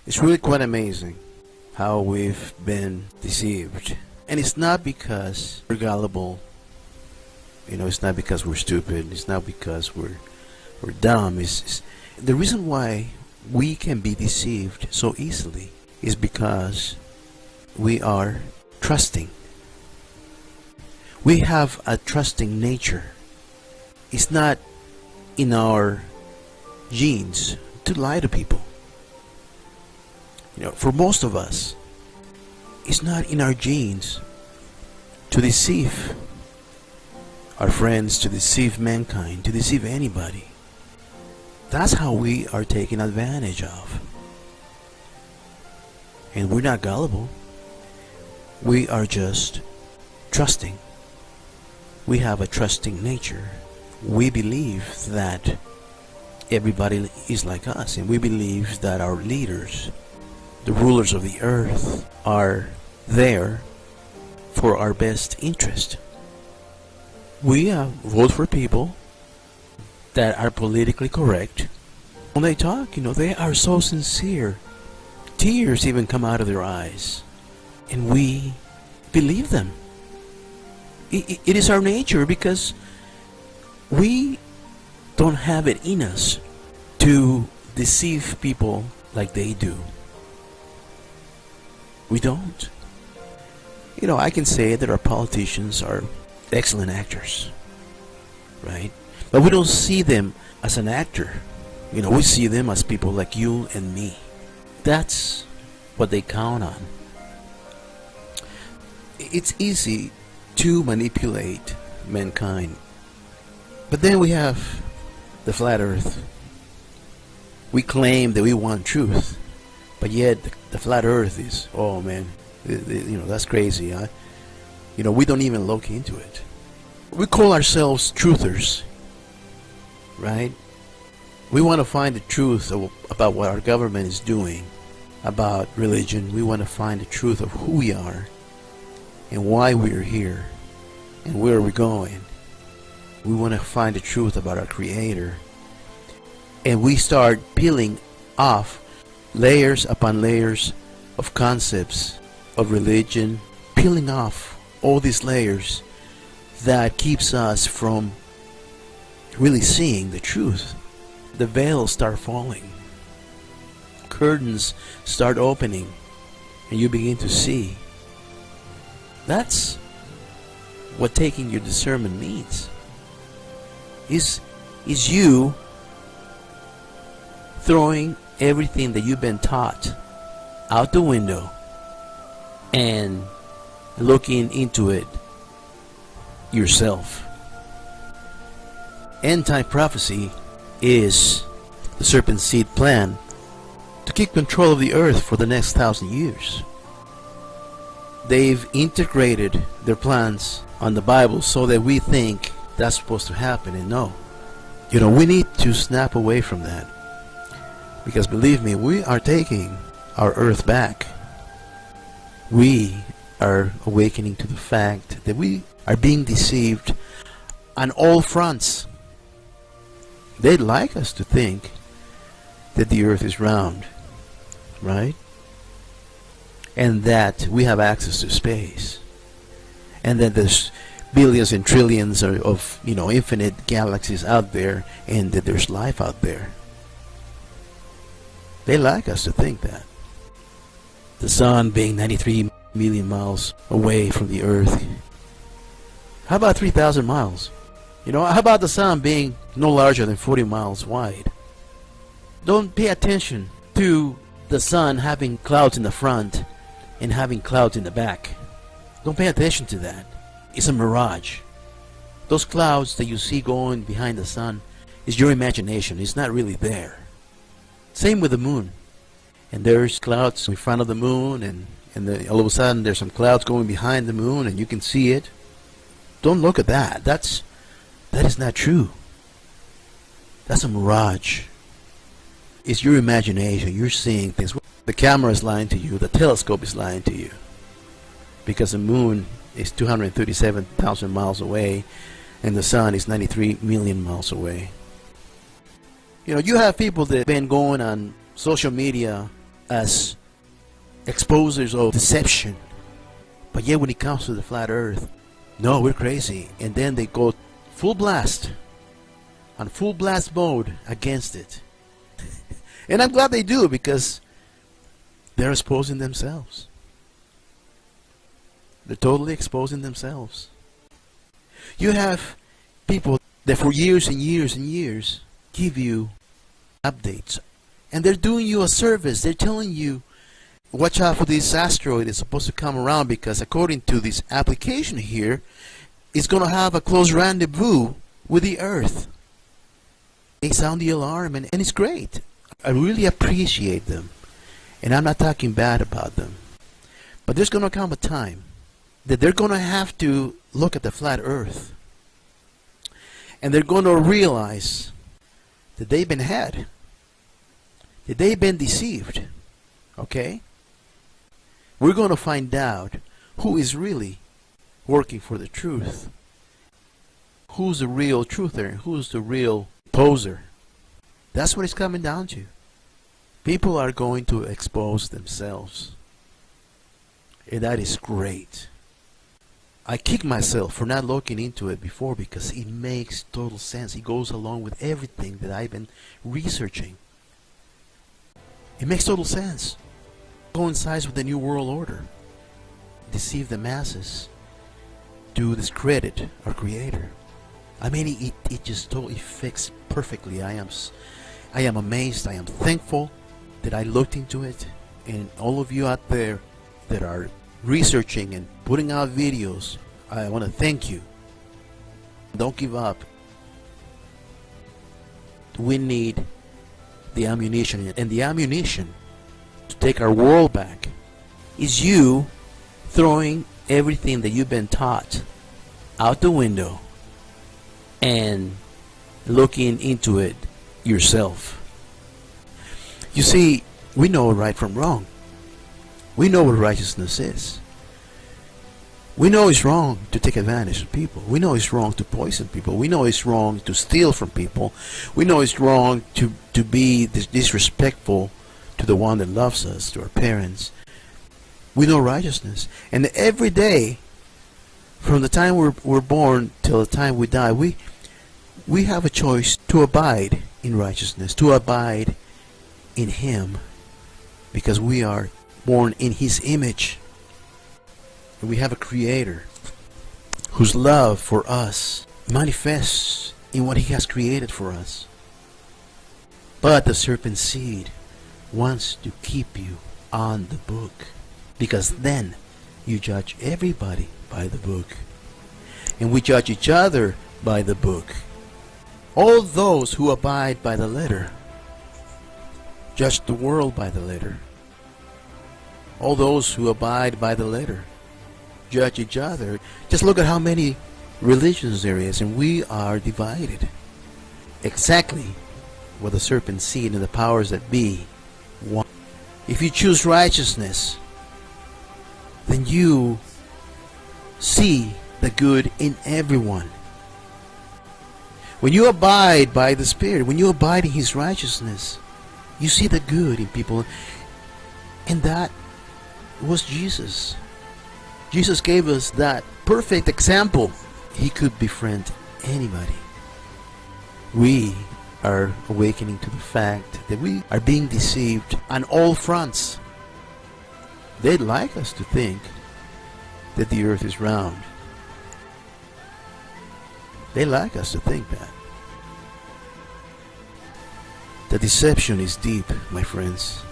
It's really quite amazing how we've been deceived. And it's not because we're gullible. It's not because we're stupid. It's not because we're dumb. It's the reason why we can be deceived so easily is because we are trusting. We have a trusting nature. It's not in our genes to lie to people. For most of us, it's not in our genes to deceive our friends, to deceive mankind, to deceive anybody. That's how we are taken advantage of. And we're not gullible. We are just trusting. We have a trusting nature. We believe that everybody is like us, and we believe that our leaders, the rulers of the earth, are there for our best interest. We vote for people that are politically correct. When they talk, they are so sincere. Tears even come out of their eyes. And we believe them. It is our nature, because we don't have it in us to deceive people like they do. We don't. I can say that our politicians are excellent actors, right? But we don't see them as an actor. We see them as people like you and me. That's what they count on. It's easy to manipulate mankind. But then we have the flat earth. We claim that we want truth, but yet the flat earth is, oh man, that's crazy. We don't even look into it. We call ourselves truthers, right? We want to find the truth about what our government is doing, about religion. We want to find the truth of who we are and why we are here and where we're going. We want to find the truth about our Creator. And we start peeling off layers upon layers of concepts of religion, peeling off all these layers that keeps us from really seeing the truth. The veils start falling. Curtains start opening, and you begin to see. That's what taking your discernment means. Is you throwing everything that you've been taught out the window and looking into it yourself. End-time prophecy is the serpent seed plan to keep control of the earth for the next 1,000 years. They've integrated their plans on the Bible so that we think that's supposed to happen, and no. We need to snap away from that, because believe me, we are taking our earth back. We are awakening to the fact that we are being deceived on all fronts. They'd like us to think that the earth is round, right? And that we have access to space, and that there's billions and trillions of infinite galaxies out there, and that there's life out there. They like us to think that. The sun being 93 million miles away from the earth. How about 3,000 miles? How about the sun being no larger than 40 miles wide? Don't pay attention to the sun having clouds in the front and having clouds in the back. Don't pay attention to that. It's a mirage. Those clouds that you see going behind the sun is your imagination. It's not really there. Same with the moon. And there's clouds in front of the moon, and all of a sudden there's some clouds going behind the moon, and you can see it. Don't look at that. That is not true. That's a mirage. It's your imagination. You're seeing things. The camera is lying to you. The telescope is lying to you. Because the moon is 237,000 miles away, and the sun is 93 million miles away. You have people that have been going on social media as exposers of deception. But yet when it comes to the flat earth, no, we're crazy. And then they go full blast, on full blast mode against it. And I'm glad they do, because they're exposing themselves. They're totally exposing themselves. You have people that for years and years and years give you updates, and they're doing you a service. They're telling you, watch out for this asteroid. It's supposed to come around because according to this application here, it's going to have a close rendezvous with the Earth. They sound the alarm, and it's great. I really appreciate them, and I'm not talking bad about them. But there's going to come a time that they're going to have to look at the flat earth, and they're going to realize that they've been had, that they've been deceived. Okay? We're going to find out who is really working for the truth, who's the real truther, and who's the real poser. That's what it's coming down to. People are going to expose themselves, and that is great. I kick myself for not looking into it before, because it makes total sense. It goes along with everything that I've been researching. It makes total sense. It coincides with the New World Order. Deceive the masses to discredit our Creator. I mean, it just totally fits perfectly. I am amazed. I am thankful that I looked into it. And all of you out there that are researching and putting out videos, I want to thank you. Don't give up. We need the ammunition, and the ammunition to take our world back is you throwing everything that you've been taught out the window and looking into it yourself. You see, we know right from wrong. We know what righteousness is. We know it's wrong to take advantage of people. We know it's wrong to poison people. We know it's wrong to steal from people. We know it's wrong to be disrespectful to the one that loves us, to our parents. We know righteousness. And every day, from the time we're born till the time we die, we have a choice to abide in righteousness, to abide in Him, because we are born in His image. And we have a Creator whose love for us manifests in what He has created for us. But the serpent seed wants to keep you on the book, because then you judge everybody by the book, and we judge each other by the book. All those who abide by the letter judge the world by the letter. All those who abide by the letter judge each other. Just look at how many religions there is, and we are divided. Exactly what the serpent seed and the powers that be want. If you choose righteousness, then you see the good in everyone. When you abide by the Spirit, when you abide in His righteousness, you see the good in people. And that was Jesus. Jesus gave us that perfect example. He could befriend anybody. We are awakening to the fact that we are being deceived on all fronts. They'd like us to think that the earth is round. They like us to think that. The deception is deep, my friends.